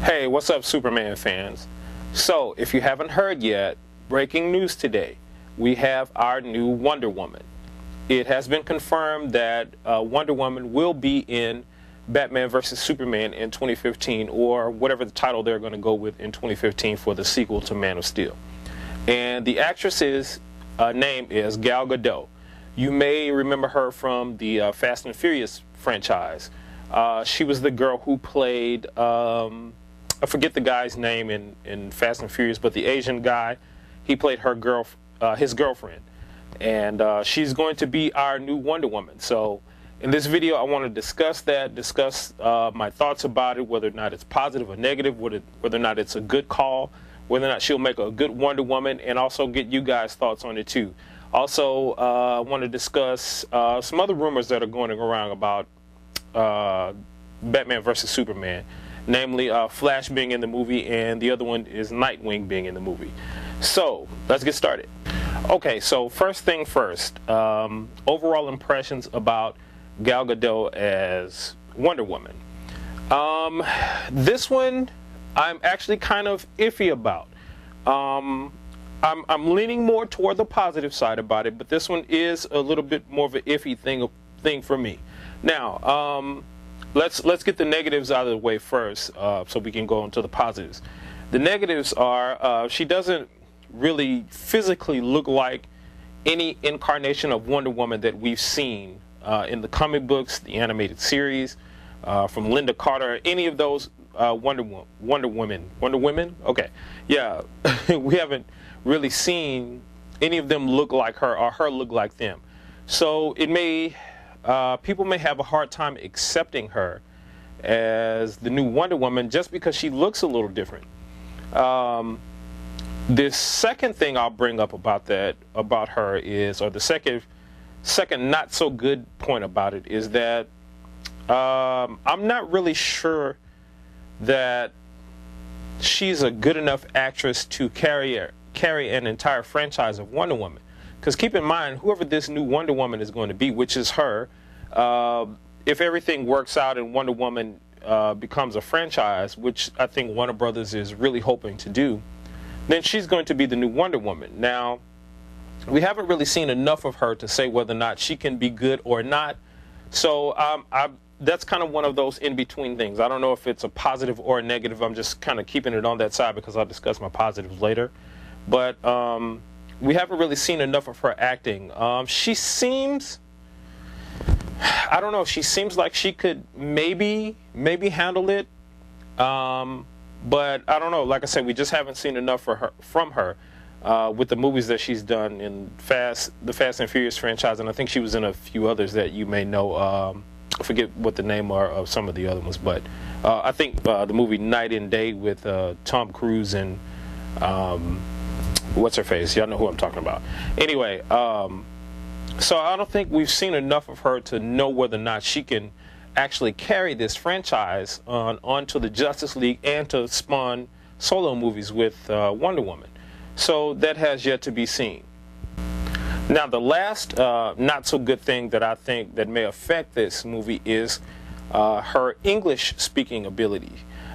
Hey, what's up, Superman fans? So, if you haven't heard yet, breaking news today, we have our new Wonder Woman. It has been confirmed that Wonder Woman will be in Batman vs. Superman in 2015, or whatever the title they're going to go with in 2015 for the sequel to Man of Steel. And the actress's name is Gal Gadot. You may remember her from the Fast and Furious franchise. She was the girl who played, I forget the guy's name in Fast and Furious, but the Asian guy, he played his girlfriend. And she's going to be our new Wonder Woman. So in this video, I want to discuss my thoughts about it, whether or not it's positive or negative, whether or not it's a good call, whether or not she'll make a good Wonder Woman, and also get you guys' thoughts on it too. Also, I want to discuss some other rumors that are going around about Batman vs. Superman, namely Flash being in the movie, and the other one is Nightwing being in the movie. So let's get started. Okay, so first thing first, overall impressions about Gal Gadot as Wonder Woman. This one I'm actually kind of iffy about. I'm leaning more toward the positive side about it, but this one is a little bit more of an iffy thing for me. Now, let's get the negatives out of the way first, so we can go into the positives. The negatives are she doesn't really physically look like any incarnation of Wonder Woman that we've seen in the comic books, the animated series, from Linda Carter, any of those Wonder Women. Okay, yeah, we haven't really seen any of them look like her or her look like them. So it may people may have a hard time accepting her as the new Wonder Woman just because she looks a little different. The second thing I'll bring up about her is, or the second not so good point about it is that I'm not really sure that she's a good enough actress to carry an entire franchise of Wonder Woman. Because keep in mind, whoever this new Wonder Woman is going to be, which is her, if everything works out and Wonder Woman becomes a franchise, which I think Warner Brothers is really hoping to do, then she's going to be the new Wonder Woman. Now, we haven't really seen enough of her to say whether or not she can be good or not. So that's kind of one of those in-between things. I don't know if it's a positive or a negative. I'm just kind of keeping it on that side because I'll discuss my positives later. But we haven't really seen enough of her acting. She seems, I don't know, she seems like she could maybe handle it. But I don't know. Like I said, we just haven't seen enough from her with the movies that she's done in the Fast and Furious franchise, and I think she was in a few others that you may know. I forget what the name are of some of the other ones, but I think the movie Night and Day with Tom Cruise and what's her face? Y'all know who I'm talking about. Anyway, so I don't think we've seen enough of her to know whether or not she can actually carry this franchise onto the Justice League and to spawn solo movies with Wonder Woman. So that has yet to be seen. Now, the last not so good thing that I think that may affect this movie is her English speaking ability.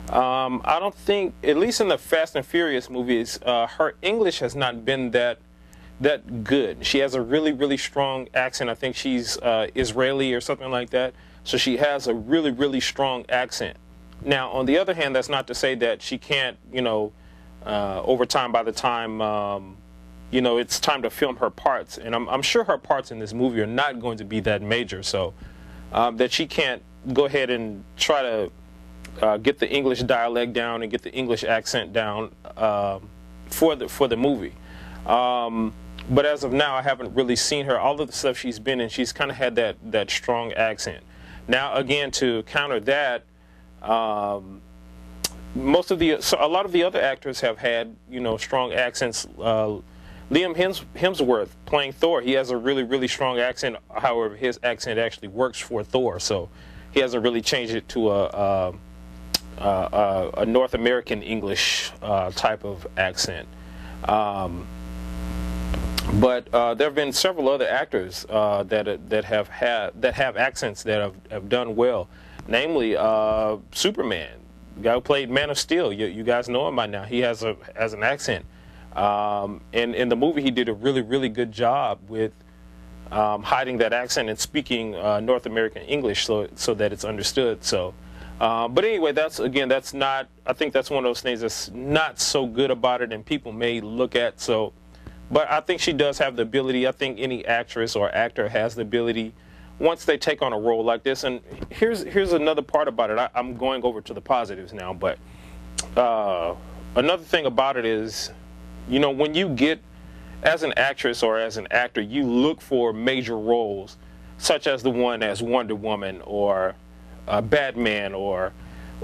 I don't think, at least in the Fast and Furious movies, her English has not been that good. She has a really strong accent. I think she's Israeli or something like that. So she has a really strong accent. Now, on the other hand, that's not to say that she can't, over time, by the time, it's time to film her parts. And I'm sure her parts in this movie are not going to be that major. So that she can't go ahead and try to get the English dialect down and get the English accent down for the movie. But as of now, I haven't really seen her. All of the stuff she's been in, she's kind of had that strong accent. Now, again, to counter that, a lot of the other actors have had, strong accents. Liam Hemsworth playing Thor, he has a really strong accent. However, his accent actually works for Thor, so he hasn't really changed it to a North American English type of accent. But there have been several other actors that have accents that have done well. Namely, Superman. the guy who played Man of Steel. You guys know him by now. He has an accent. And in the movie, he did a really, really good job with hiding that accent and speaking North American English so that it's understood. So, but anyway, that's not. I think that's one of those things that's not so good about it, and people may look at so. But I think she does have the ability. I think any actress or actor has the ability once they take on a role like this. And here's another part about it. I'm going over to the positives now, but another thing about it is, you know, when you get as an actress or as an actor, you look for major roles, such as the one as Wonder Woman or Batman or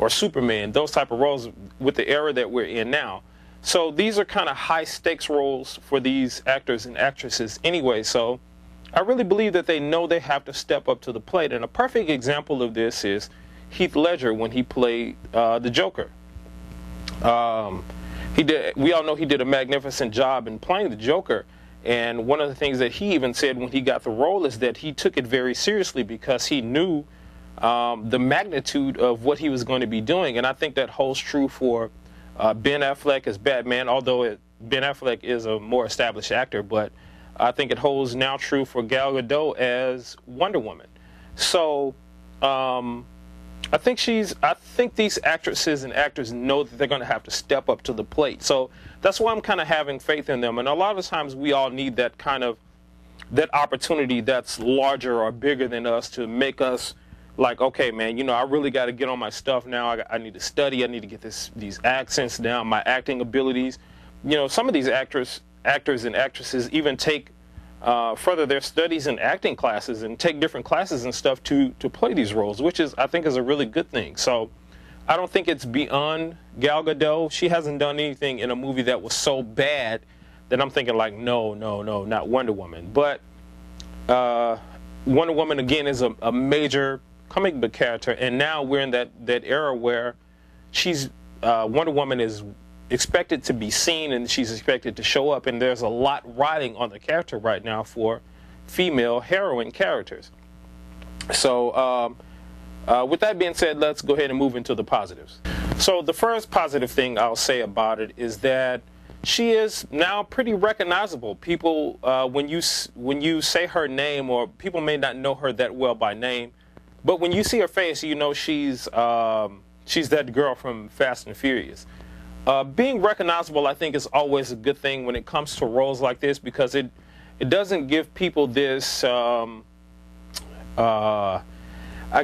Superman, those type of roles with the era that we're in now. So these are kind of high stakes roles for these actors and actresses anyway. So I really believe that they know they have to step up to the plate. And a perfect example of this is Heath Ledger when he played the Joker. We all know he did a magnificent job in playing the Joker. And one of the things that he even said when he got the role is that he took it very seriously because he knew the magnitude of what he was going to be doing. And I think that holds true for Ben Affleck as Batman, although Ben Affleck is a more established actor, but I think it holds now true for Gal Gadot as Wonder Woman. So I think these actresses and actors know that they're going to have to step up to the plate. So that's why I'm kind of having faith in them. And a lot of times we all need that opportunity that's larger or bigger than us to make us like, okay, man, you know, I really got to get on my stuff now. I need to study. I need to get these accents down, my acting abilities. You know, some of these actors and actresses even take further their studies in acting classes and take different classes and stuff to play these roles, which I think is a really good thing. So I don't think it's beyond Gal Gadot. She hasn't done anything in a movie that was so bad that I'm thinking like, no, not Wonder Woman. But Wonder Woman, again, is a major comic book character, and now we're in that era where Wonder Woman is expected to be seen and she's expected to show up, and there's a lot riding on the character right now for female heroine characters. So with that being said, let's go ahead and move into the positives. So the first positive thing I'll say about it is that she is now pretty recognizable. People, when you say her name, or people may not know her that well by name, but when you see her face, you know she's that girl from Fast and Furious. Being recognizable, I think, is always a good thing when it comes to roles like this, because it doesn't give people this, I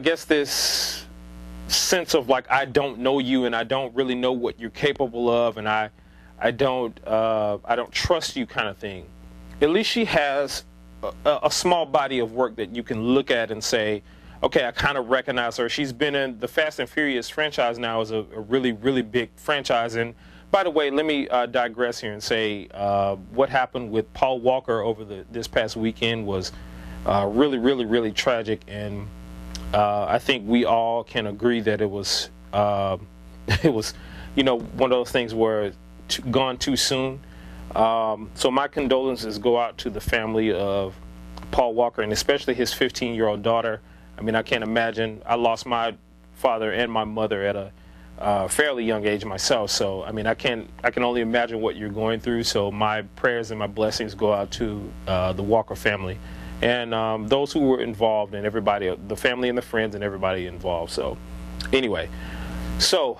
guess, this sense of like, I don't know you and I don't really know what you're capable of, and I don't trust you kind of thing. At least she has a small body of work that you can look at and say, okay, I kind of recognize her. She's been in the Fast and Furious franchise now, is a really, really big franchise. And by the way, let me digress here and say what happened with Paul Walker over this past weekend was really, really, really tragic. And I think we all can agree that it was, you know, one of those things where gone too soon. So my condolences go out to the family of Paul Walker, and especially his 15-year-old daughter. I mean, I can't imagine. I lost my father and my mother at a fairly young age myself. So, I mean, I can only imagine what you're going through. So my prayers and my blessings go out to the Walker family and those who were involved, and everybody, the family and the friends and everybody involved. So anyway, so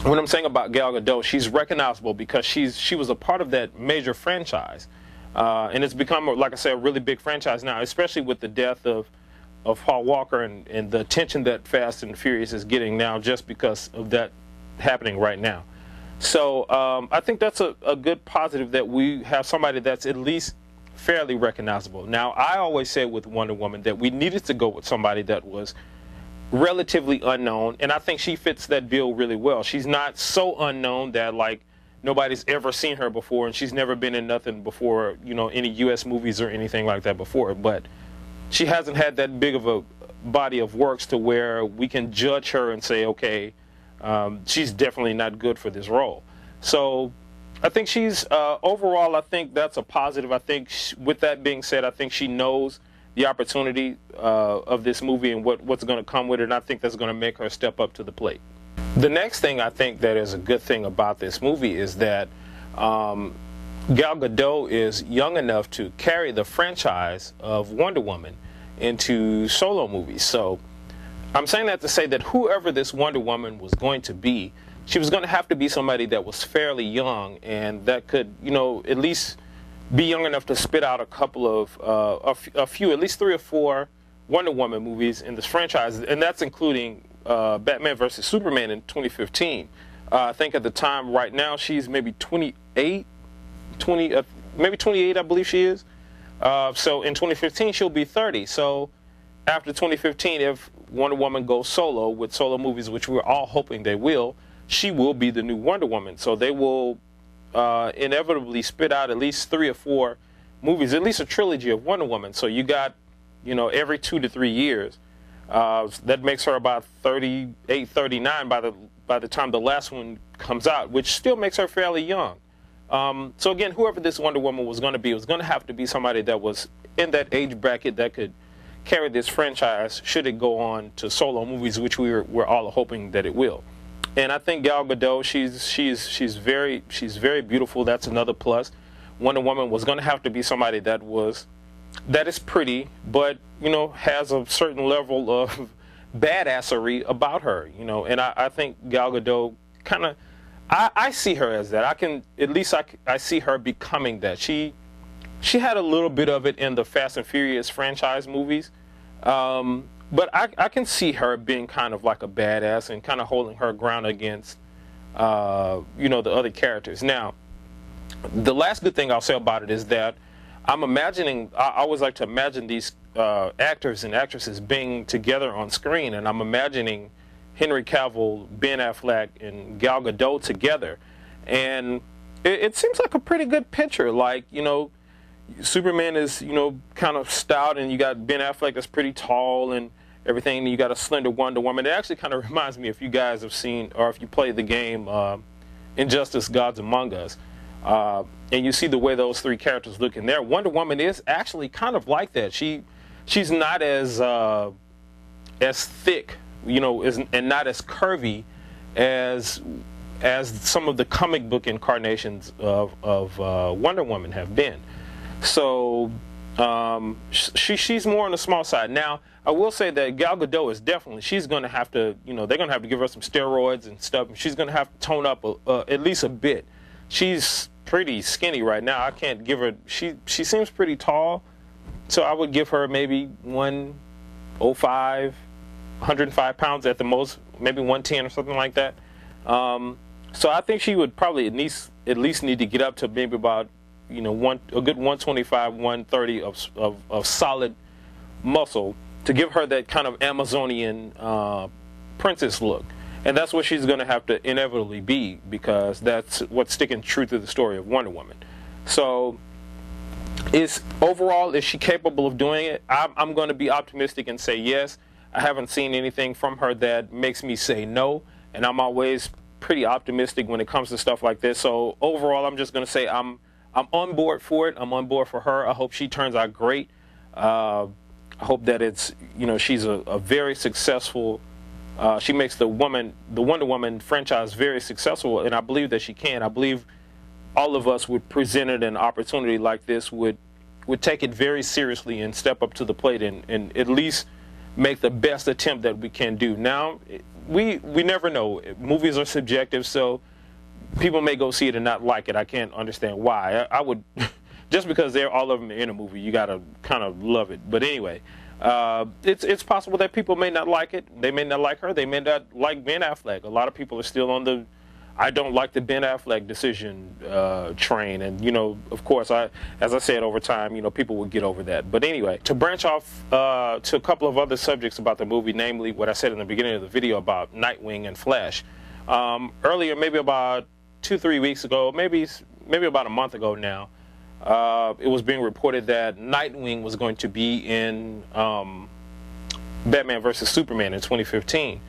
what I'm saying about Gal Gadot, she's recognizable because she was a part of that major franchise. And it's become, like I said, a really big franchise now, especially with the death of Paul Walker and the attention that Fast and Furious is getting now just because of that happening right now. So I think that's a good positive that we have somebody that's at least fairly recognizable. Now, I always said with Wonder Woman that we needed to go with somebody that was relatively unknown, and I think she fits that bill really well. She's not so unknown that, like, nobody's ever seen her before, and she's never been in nothing before, you know, any U.S. movies or anything like that before. But she hasn't had that big of a body of works to where we can judge her and say, okay, she's definitely not good for this role. So I think she's, overall, I think that's a positive. I think with that being said, I think she knows the opportunity of this movie and what's going to come with it, and I think that's going to make her step up to the plate. The next thing I think that is a good thing about this movie is that Gal Gadot is young enough to carry the franchise of Wonder Woman into solo movies. So I'm saying that to say that whoever this Wonder Woman was going to be, she was going to have to be somebody that was fairly young and that could, you know, at least be young enough to spit out a couple of, a few, at least 3 or 4 Wonder Woman movies in this franchise, and that's including Batman vs. Superman in 2015. I think at the time, right now, she's maybe 28, maybe 28, I believe she is. So in 2015, she'll be 30. So after 2015, if Wonder Woman goes solo with solo movies, which we're all hoping they will, she will be the new Wonder Woman. So they will inevitably spit out at least 3 or 4 movies, at least a trilogy of Wonder Woman. So you got, you know, every 2 to 3 years. That makes her about 38, 39 by the time the last one comes out, which still makes her fairly young. So again, whoever this Wonder Woman was going to be, was going to have to be somebody that was in that age bracket that could carry this franchise should it go on to solo movies, which we're all hoping that it will. And I think Gal Gadot, she's very beautiful. That's another plus. Wonder Woman was going to have to be somebody that is pretty, but you know, has a certain level of badassery about her. You know, and I think Gal Gadot kind of, I see her as that. I see her becoming that. She had a little bit of it in the Fast and Furious franchise movies. But I can see her being kind of like a badass and kind of holding her ground against, you know, the other characters. Now, the last good thing I'll say about it is that I'm imagining, I always like to imagine these actors and actresses being together on screen, and I'm imagining Henry Cavill, Ben Affleck, and Gal Gadot together. And it seems like a pretty good picture. Like, you know, Superman is, you know, kind of stout, and you got Ben Affleck that's pretty tall and everything, and you got a slender Wonder Woman. It actually kind of reminds me, if you guys have seen, or if you played the game Injustice: Gods Among Us, and you see the way those 3 characters look in there, Wonder Woman is actually kind of like that. She's not as thick, you know, and not as curvy as some of the comic book incarnations of Wonder Woman have been. So she's more on the small side. Now, I will say that Gal Gadot is definitely, she's going to have to, you know, they're going to have to give her some steroids and stuff. She's going to have to tone up at least a bit. She's pretty skinny right now. I can't give her, she seems pretty tall, so I would give her maybe 105, 105 pounds at the most, maybe 110 or something like that. So I think she would probably at least need to get up to maybe about, you know, a good 125, 130 of solid muscle to give her that kind of Amazonian princess look. And that's what she's going to have to inevitably be, because that's what's sticking true to the story of Wonder Woman. So overall, is she capable of doing it? I'm going to be optimistic and say yes. I haven't seen anything from her that makes me say no, and I'm always pretty optimistic when it comes to stuff like this. So overall, I'm just going to say I'm on board for it. I'm on board for her. I hope she turns out great. I hope that it's, you know, she's a very successful, she makes the Wonder Woman franchise very successful, and I believe that she can. I believe all of us would presented an opportunity like this would take it very seriously and step up to the plate and at least make the best attempt that we can do. Now, we never know. Movies are subjective, so people may go see it and not like it. I can't understand why. I would, just because they're all of them in a movie, you gotta kind of love it. But anyway, it's possible that people may not like it. They may not like her. They may not like Ben Affleck. A lot of people are still on the I don't like the Ben Affleck decision train. And, you know, of course, as I said, over time, you know, people will get over that. But anyway, to branch off to a couple of other subjects about the movie, namely what I said in the beginning of the video about Nightwing and Flash. Earlier, maybe about 2-3 weeks ago, maybe about a month ago now, it was being reported that Nightwing was going to be in Batman vs. Superman in 2015.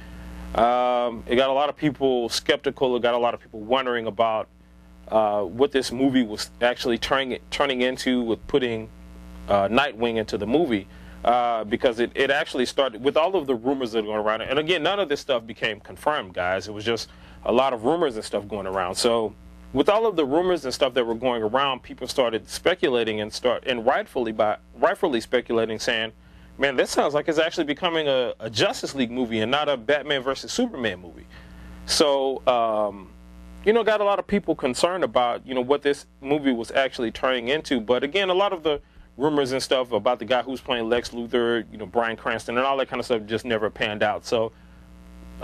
It got a lot of people skeptical. It got a lot of people wondering about what this movie was actually turning into with putting Nightwing into the movie. because it actually started with all of the rumors that are going around. And again, none of this stuff became confirmed, guys. It was just a lot of rumors and stuff going around. So with all of the rumors and stuff that were going around, people started speculating and rightfully speculating, saying, man, this sounds like it's actually becoming a Justice League movie and not a Batman versus Superman movie. So, got a lot of people concerned about, what this movie was actually turning into. But again, a lot of the rumors and stuff about the guy who's playing Lex Luthor, Bryan Cranston, and all that kind of stuff just never panned out. So,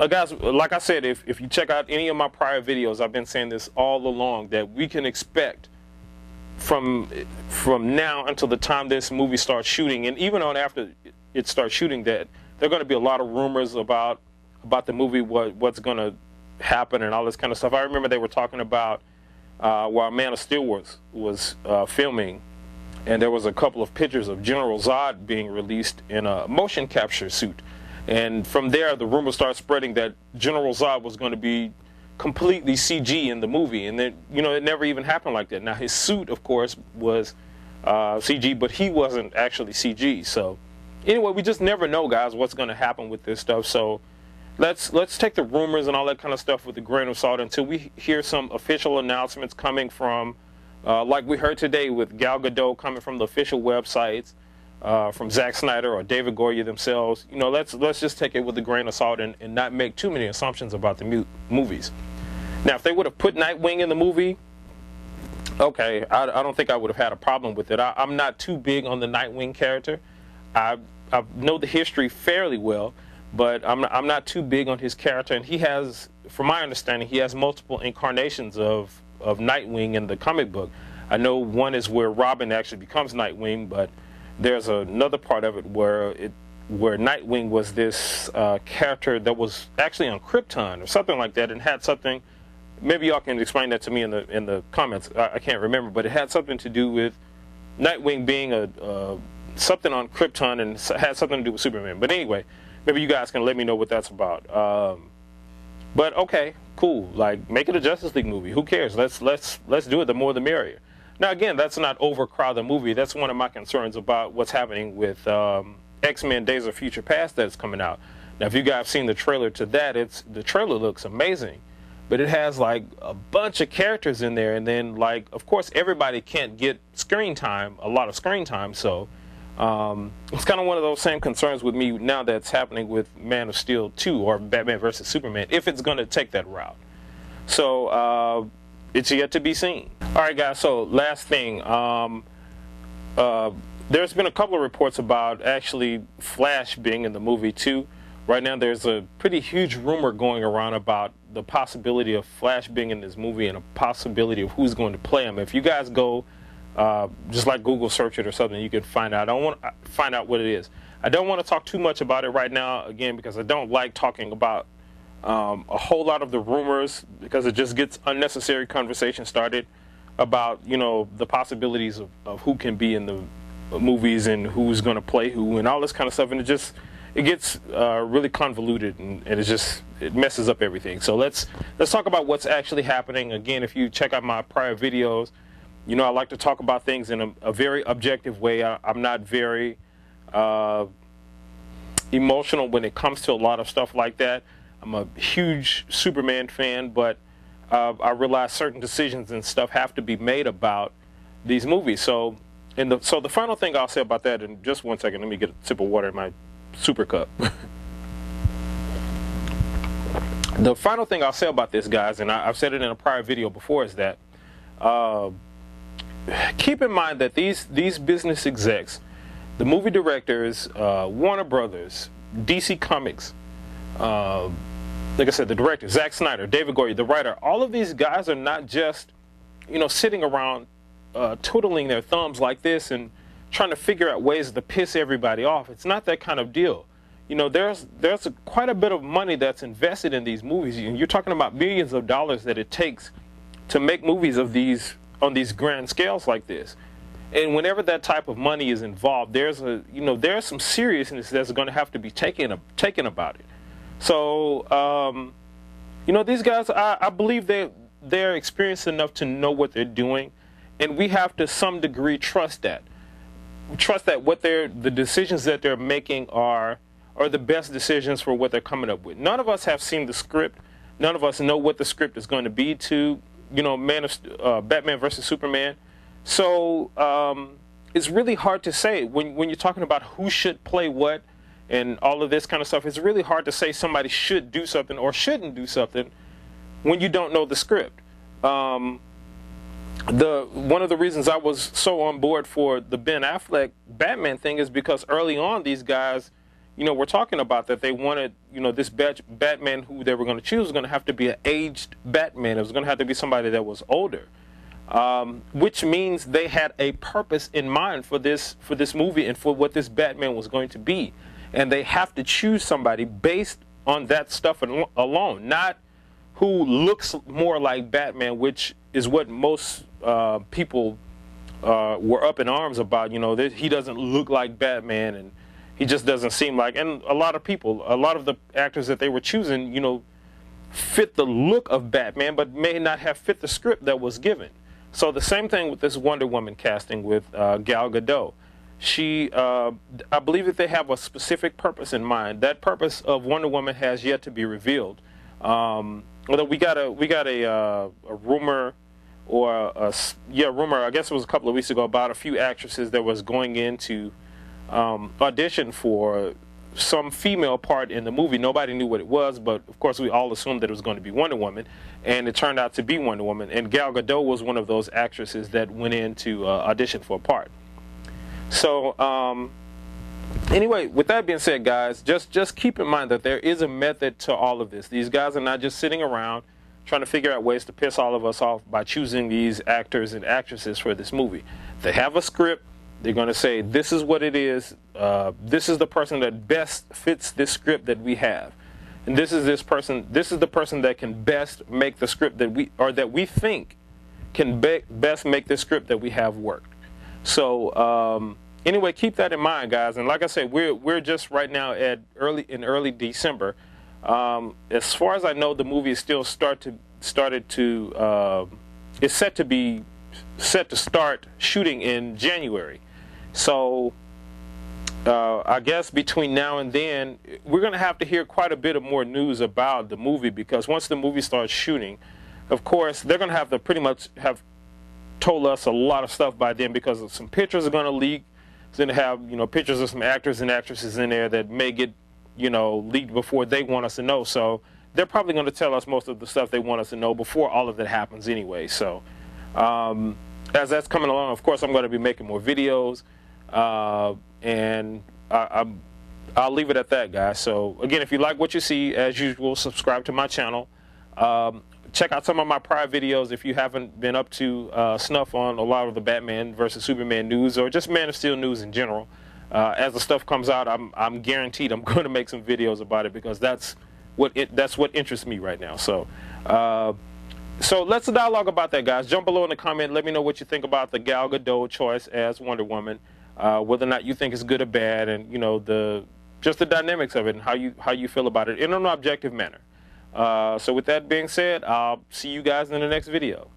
guys, like I said, if you check out any of my prior videos, I've been saying this all along, that we can expect from now until the time this movie starts shooting, and even on after it starts shooting, that there are going to be a lot of rumors about the movie, what's going to happen and all this kind of stuff. I remember they were talking about while Man of Steel was filming, and there was a couple of pictures of General Zod being released in a motion capture suit. And from there, the rumors started spreading that General Zod was going to be completely CG in the movie. And then, it never even happened like that. Now, his suit, of course, was CG, but he wasn't actually CG. So, anyway, we just never know, guys, what's going to happen with this stuff. So, let's take the rumors and all that kind of stuff with a grain of salt until we hear some official announcements coming from, like we heard today with Gal Gadot coming from the official websites, from Zack Snyder or David Goyer themselves. Let's just take it with a grain of salt and not make too many assumptions about the movies. Now, if they would have put Nightwing in the movie, okay, I don't think I would have had a problem with it. I'm not too big on the Nightwing character. I know the history fairly well, but I'm not too big on his character. And he has, from my understanding, he has multiple incarnations of Nightwing in the comic book. I know one is where Robin actually becomes Nightwing, but there's another part of it where Nightwing was this character that was actually on Krypton or something like that, and had something. Maybe y'all can explain that to me in the comments. I can't remember, but it had something to do with Nightwing being something on Krypton, and had something to do with Superman. But anyway, maybe you guys can let me know what that's about. But okay, cool. Like, make it a Justice League movie. Who cares? Let's do it. The more the merrier. Now, again, that's not overcrowd the movie. That's one of my concerns about what's happening with X-Men Days of Future Past that's coming out. Now, if you guys have seen the trailer to that, the trailer looks amazing. But it has, like, a bunch of characters in there. And then, like, of course, everybody can't get a lot of screen time. So it's kind of one of those same concerns with me now that's happening with Man of Steel 2 or Batman versus Superman, if it's going to take that route. So it's yet to be seen. All right, guys, so last thing. There's been a couple of reports about actually Flash being in the movie, too. Right now, there's a pretty huge rumor going around about the possibility of Flash being in this movie and a possibility of who's going to play him. If you guys go, just like Google search it or something, you can find out. I don't want to find out what it is. I don't want to talk too much about it right now, again, because I don't like talking about a whole lot of the rumors, because it just gets unnecessary conversation started about, the possibilities of who can be in the movies and who's going to play who and all this kind of stuff. And it gets really convoluted, and it messes up everything. So let's talk about what's actually happening. Again, if you check out my prior videos, I like to talk about things in a very objective way. I'm not very emotional when it comes to a lot of stuff like that. I'm a huge Superman fan, but I realize certain decisions and stuff have to be made about these movies. So the final thing I'll say about that, in just 1 second, let me get a sip of water in my super cup. The final thing I'll say about this, guys, and I've said it in a prior video before, is that keep in mind that these business execs, the movie directors, Warner Brothers, DC Comics, like I said, the director, Zack Snyder, David Goyer, the writer, all of these guys are not just, sitting around twiddling their thumbs like this and trying to figure out ways to piss everybody off. It's not that kind of deal. There's quite a bit of money that's invested in these movies. You're talking about millions of dollars that it takes to make movies of these on these grand scales like this. And whenever that type of money is involved, there's some seriousness that's going to have to be taken about it. So, these guys, I believe they're experienced enough to know what they're doing, and we have to some degree trust that. trust that the decisions that they're making are the best decisions for what they're coming up with. None of us have seen the script. None of us know what the script is going to be to, Batman versus Superman. So it's really hard to say when you're talking about who should play what and all of this kind of stuff. It's really hard to say somebody should do something or shouldn't do something when you don't know the script. One of the reasons I was so on board for the Ben Affleck Batman thing is because early on these guys, were talking about that they wanted, this Batman who they were going to choose was going to have to be an aged Batman. It was going to have to be somebody that was older, which means they had a purpose in mind for this movie and for what this Batman was going to be. And they have to choose somebody based on that stuff alone, not who looks more like Batman, which is what most people were up in arms about. He doesn't look like Batman, and he just doesn't seem like. And a lot of the actors that they were choosing, fit the look of Batman, but may not have fit the script that was given. So the same thing with this Wonder Woman casting with Gal Gadot. I believe that they have a specific purpose in mind. That purpose of Wonder Woman has yet to be revealed. Although we got a rumor, rumor. I guess it was a couple of weeks ago about a few actresses that was going into audition for some female part in the movie. Nobody knew what it was, but of course we all assumed that it was going to be Wonder Woman, and it turned out to be Wonder Woman. And Gal Gadot was one of those actresses that went in to audition for a part. So anyway, with that being said, guys, just keep in mind that there is a method to all of this. These guys are not just sitting around trying to figure out ways to piss all of us off by choosing these actors and actresses for this movie. They have a script. They're going to say, this is what it is. This is the person that best fits this script that we have. And this is the person that can best make the script that we think can best make the script that we have work. So anyway, keep that in mind, guys. And like I said, we're just right now in early December. As far as I know, the movie is still is set to start shooting in January. So I guess between now and then, we're going to have to hear quite a bit of more news about the movie, because once the movie starts shooting, of course, they're going to have to pretty much have told us a lot of stuff by then, because some pictures are going to leak. It's going to have, pictures of some actors and actresses in there that may get, leaked before they want us to know. So they're probably going to tell us most of the stuff they want us to know before all of that happens anyway. So as that's coming along, of course, I'm going to be making more videos. And I'll leave it at that, guys. So again, if you like what you see, as usual, subscribe to my channel. Check out some of my prior videos if you haven't been up to snuff on a lot of the Batman versus Superman news, or just Man of Steel news in general. As the stuff comes out, I'm guaranteed I'm going to make some videos about it, because that's what interests me right now. So so let's dialogue about that, guys. Jump below in the comment. Let me know what you think about the Gal Gadot choice as Wonder Woman. Whether or not you think it's good or bad, and just the dynamics of it, and how you feel about it in an objective manner. So with that being said, I'll see you guys in the next video.